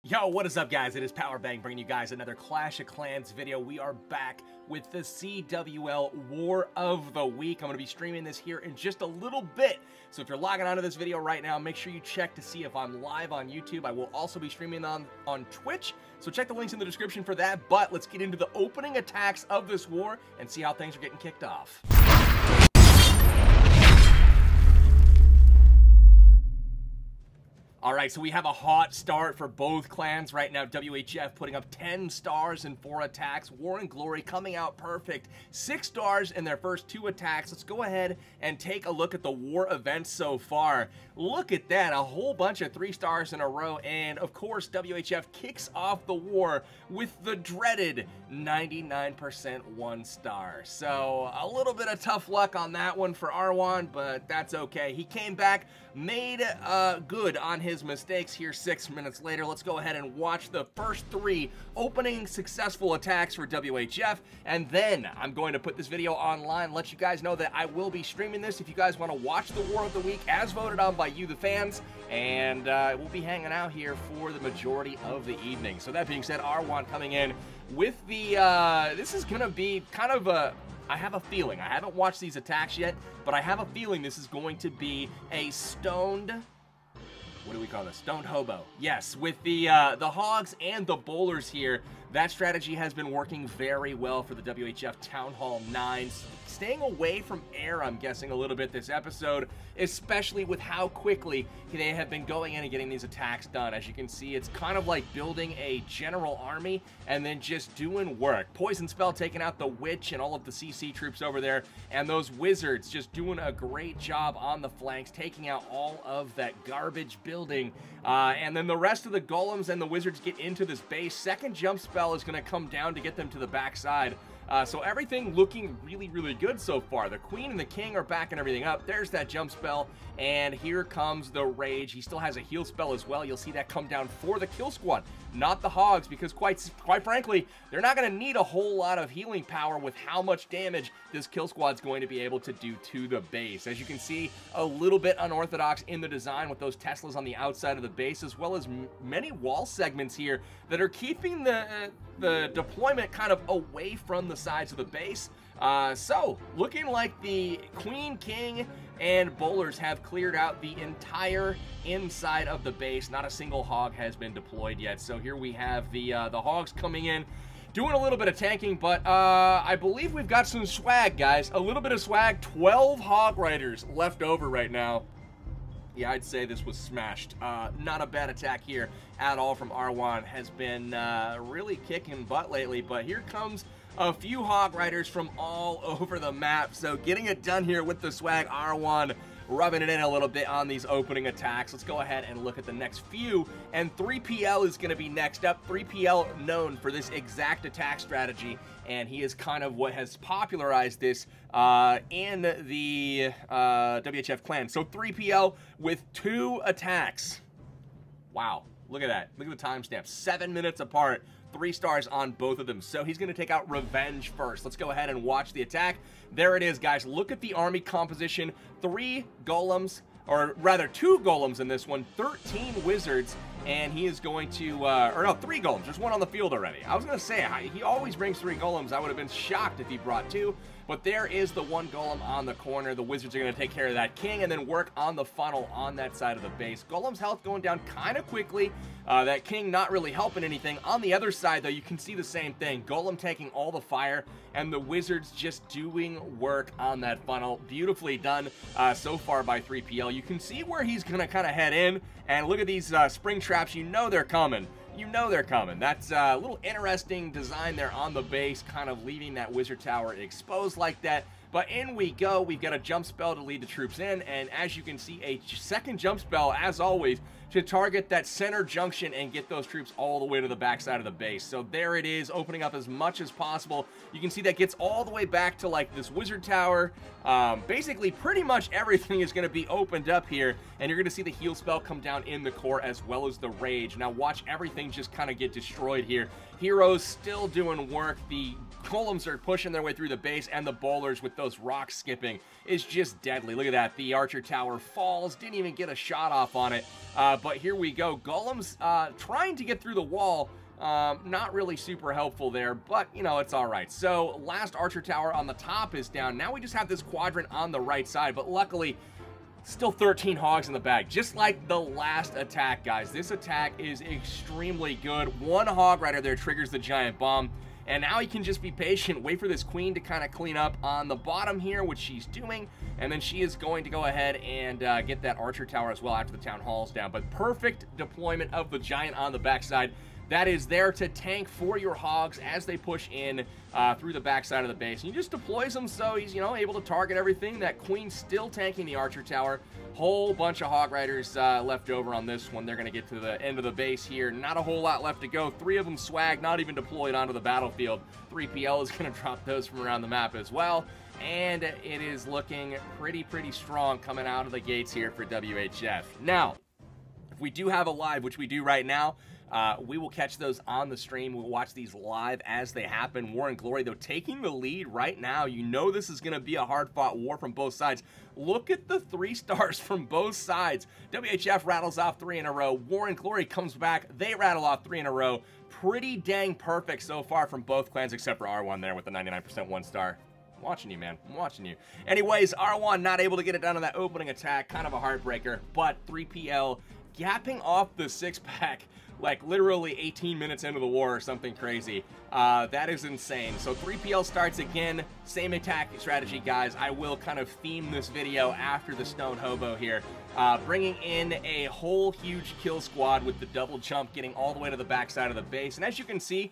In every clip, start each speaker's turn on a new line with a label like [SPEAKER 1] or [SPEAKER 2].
[SPEAKER 1] Yo, what is up, guys? It is Powerbang bringing you guys another Clash of Clans video. We are back with the CWL War of the Week. I'm going to be streaming this here in just a little bit. So if you're logging onto this video right now, make sure you check to see if I'm live on YouTube. I will also be streaming on Twitch. So check the links in the description for that. But let's get into the opening attacks of this war and see how things are getting kicked off. Alright, so we have a hot start for both clans right now. WHF putting up 10 stars in 4 attacks. War and Glory coming out perfect. 6 stars in their first 2 attacks. Let's go ahead and take a look at the war events so far. Look at that, a whole bunch of 3 stars in a row. And of course, WHF kicks off the war with the dreaded 99% 1 star. So a little bit of tough luck on that one for Arwan, but that's okay. He came back, made good on his mistakes here 6 minutes later. Let's go ahead and watch the first 3 opening successful attacks for WHF, and then I'm going to put this video online, let you guys know that I will be streaming this if you guys want to watch the War of the Week as voted on by you, the fans, and we'll be hanging out here for the majority of the evening. So that being said, Arwan coming in with the, this is going to be kind of a, I have a feeling, I haven't watched these attacks yet, but I have a feeling this is going to be a stoned, what do we call this? Stoned hobo. Yes, with the hogs and the bowlers here, that strategy has been working very well for the WHF Town Hall 9. Staying away from air, I'm guessing, a little bit this episode, especially with how quickly they have been going in and getting these attacks done. As you can see, it's kind of like building a general army and then just doing work. Poison Spell taking out the Witch and all of the CC troops over there, and those Wizards just doing a great job on the flanks, taking out all of that garbage building. And then the rest of the Golems and the Wizards get into this base. Second jump spell is going to come down to get them to the backside. So everything looking really, really good so far. The Queen and the King are backing everything up. There's that jump spell, and here comes the Rage. He still has a heal spell as well. You'll see that come down for the kill squad, not the Hogs, because quite frankly, they're not going to need a whole lot of healing power with how much damage this kill squad's going to be able to do to the base. As you can see, a little bit unorthodox in the design with those Teslas on the outside of the base, as well as many wall segments here that are keeping the deployment kind of away from the sides of the base. So looking like the Queen, King, and bowlers have cleared out the entire inside of the base. Not a single hog has been deployed yet. So here we have the hogs coming in, doing a little bit of tanking, but I believe we've got some swag, guys. A little bit of swag. 12 hog riders left over right now. Yeah, I'd say this was smashed. Not a bad attack here at all from Arwan. Has been really kicking butt lately, but here comes a few hog riders from all over the map. So getting it done here with the swag. Arwan rubbing it in a little bit on these opening attacks. Let's go ahead and look at the next few, and 3PL is going to be next up. 3PL known for this exact attack strategy, and he is kind of what has popularized this in the WHF clan. So 3PL with 2 attacks. Wow, look at that. Look at the timestamp. 7 minutes apart. 3 stars on both of them. So he's going to take out Revenge first. Let's go ahead and watch the attack. There it is, guys. Look at the army composition. 3 golems, or rather 2 golems in this one, 13 wizards, and he is going to, or no, 3 golems. There's 1 on the field already. I was going to say, he always brings 3 golems. I would have been shocked if he brought 2, but there is the 1 golem on the corner. The wizards are going to take care of that king and then work on the funnel on that side of the base. Golem's health going down kind of quickly. That king not really helping anything. On the other side, though, you can see the same thing. Golem taking all the fire, and the wizards just doing work on that funnel. Beautifully done so far by 3PL. You can see where he's going to kind of head in, and look at these spring traps. You know they're coming. You know they're coming. That's a little interesting design there on the base, kind of leaving that wizard tower exposed like that. But in we go. We've got a jump spell to lead the troops in, and as you can see, a second jump spell, as always, to target that center junction and get those troops all the way to the backside of the base. So there it is, opening up as much as possible. You can see that gets all the way back to like this wizard tower. Basically, pretty much everything is going to be opened up here, and you're going to see the heal spell come down in the core as well as the rage. Now watch everything just kind of get destroyed here. Heroes still doing work. The Golems are pushing their way through the base, and the bowlers with those rocks skipping is just deadly. Look at that. The archer tower falls. Didn't even get a shot off on it. But here we go. Golem's trying to get through the wall. Not really super helpful there, but, you know, it's all right. So, last archer tower on the top is down. Now we just have this quadrant on the right side, but luckily, still 13 hogs in the bag. Just like the last attack, guys. This attack is extremely good. One hog right there triggers the giant bomb. And now he can just be patient, wait for this queen to kind of clean up on the bottom here, which she's doing. And then she is going to go ahead and get that archer tower as well after the town hall's down. But perfect deployment of the giant on the backside. That is there to tank for your hogs as they push in through the backside of the base. And he just deploys them so he's, you know, able to target everything. That queen's still tanking the archer tower. Whole bunch of hog riders left over on this one. They're going to get to the end of the base here. Not a whole lot left to go. 3 of them swag, not even deployed onto the battlefield. 3PL is going to drop those from around the map as well. And it is looking pretty strong coming out of the gates here for WHF. Now, if we do have a live, which we do right now, we will catch those on the stream. We'll watch these live as they happen. War and Glory, though, taking the lead right now. You know this is going to be a hard-fought war from both sides. Look at the 3 stars from both sides. WHF rattles off 3 in a row. War and Glory comes back. They rattle off 3 in a row. Pretty dang perfect so far from both clans, except for R1 there with the 99% 1 star. I'm watching you, man. I'm watching you. Anyways, R1 not able to get it done on that opening attack. Kind of a heartbreaker, but 3PL gapping off the 6-pack like literally 18 minutes into the war or something crazy. That is insane. So 3PL starts again. Same attack strategy, guys. I will kind of theme this video after the Stone Hobo here. Bringing in a whole huge kill squad with the double jump, getting all the way to the backside of the base. And as you can see,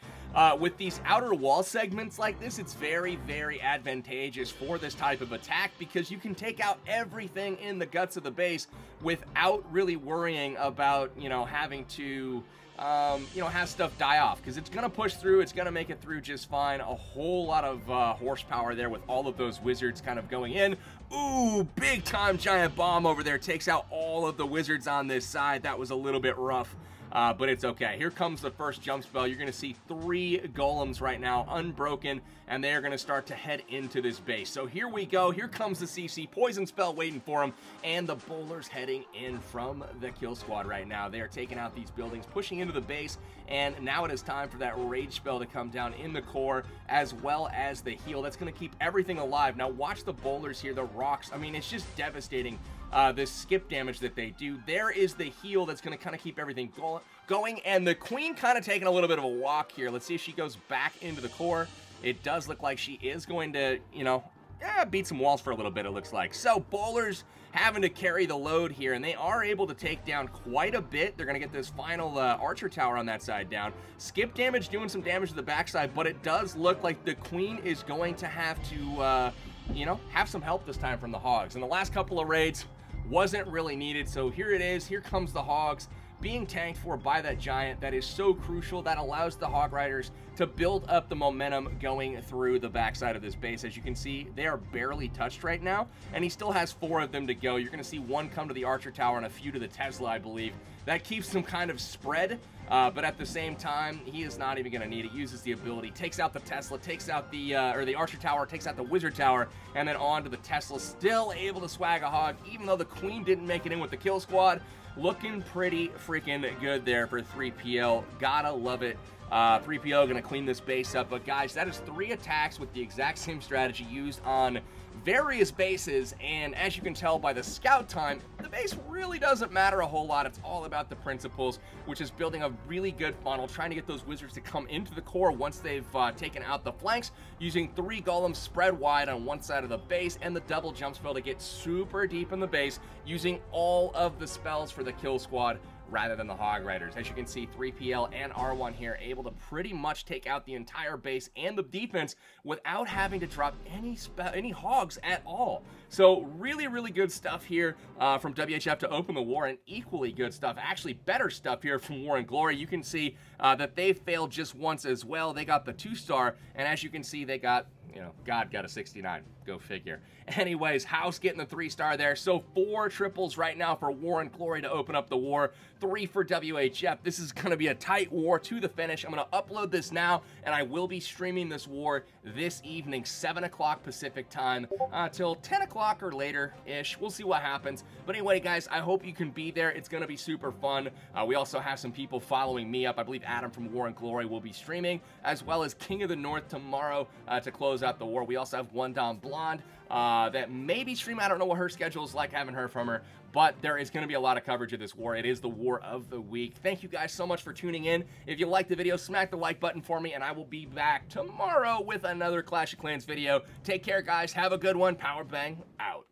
[SPEAKER 1] with these outer wall segments like this, it's very advantageous for this type of attack because you can take out everything in the guts of the base without really worrying about, you know, having to you know, have stuff die off, because it's going to push through, it's going to make it through just fine. A whole lot of horsepower there with all of those wizards kind of going in. Ooh, big time giant bomb over there, takes out all of the wizards on this side. That was a little bit rough. But it's okay. Here comes the first jump spell. You're going to see 3 golems right now, unbroken, and they are going to start to head into this base. So here we go. Here comes the CC. Poison spell waiting for them, and the bowlers heading in from the kill squad right now. They are taking out these buildings, pushing into the base, and now it is time for that rage spell to come down in the core, as well as the heal. That's going to keep everything alive. Now watch the bowlers here, the rocks. I mean, it's just devastating. The skip damage that they do. There is the heal that's going to kind of keep everything going, and the queen kind of taking a little bit of a walk here. Let's see if she goes back into the core. It does look like she is going to, you know, beat some walls for a little bit, it looks like. So bowlers having to carry the load here, and they are able to take down quite a bit. They're going to get this final archer tower on that side down. Skip damage doing some damage to the backside, but it does look like the queen is going to have to, you know, have some help this time from the hogs. In the last couple of raids, wasn't really needed, so here it is. Here comes the hogs being tanked for by that giant. That is so crucial. That allows the hog riders to build up the momentum going through the backside of this base. As you can see, they are barely touched right now, and he still has 4 of them to go. You're going to see 1 come to the archer tower and a few to the Tesla, I believe. That keeps them kind of spread, but at the same time, he is not even going to need it. Uses the ability, takes out the Tesla, takes out the archer tower, takes out the wizard tower, and then on to the Tesla. Still able to swag a hog, even though the queen didn't make it in with the kill squad. Looking pretty freaking good there for 3PL. Gotta love it. 3PL gonna clean this base up. But guys, that is 3 attacks with the exact same strategy used on various bases, and as you can tell by the scout time, the base really doesn't matter a whole lot. It's all about the principles, which is building a really good funnel, trying to get those wizards to come into the core once they've taken out the flanks, using 3 golems spread wide on one side of the base, and the double jump spell to get super deep in the base, using all of the spells for the kill squad rather than the hog riders. As you can see, 3PL and R1 here able to pretty much take out the entire base and the defense without having to drop any hogs at all. So really good stuff here from WHF to open the war, and equally good stuff, actually better stuff here from War and Glory. You can see that they failed just once as well. They got the 2-star, and as you can see, they got, you know, God got a 69. Go figure. Anyways, House getting the 3-star there. So 4 triples right now for War and Glory to open up the war. 3 for WHF. This is going to be a tight war to the finish. I'm going to upload this now, and I will be streaming this war this evening, 7 o'clock Pacific time, till 10 o'clock or later-ish. We'll see what happens. But anyway, guys, I hope you can be there. It's going to be super fun. We also have some people following me up. I believe Adam from War and Glory will be streaming, as well as King of the North tomorrow to close out the war. We also have One Dom Blonde that may be streaming. I don't know what her schedule is like. I haven't heard from her. But there is going to be a lot of coverage of this war. It is the war of the week. Thank you guys so much for tuning in. If you liked the video, smack the like button for me, and I will be back tomorrow with another Clash of Clans video. Take care, guys. Have a good one. Powerbang out.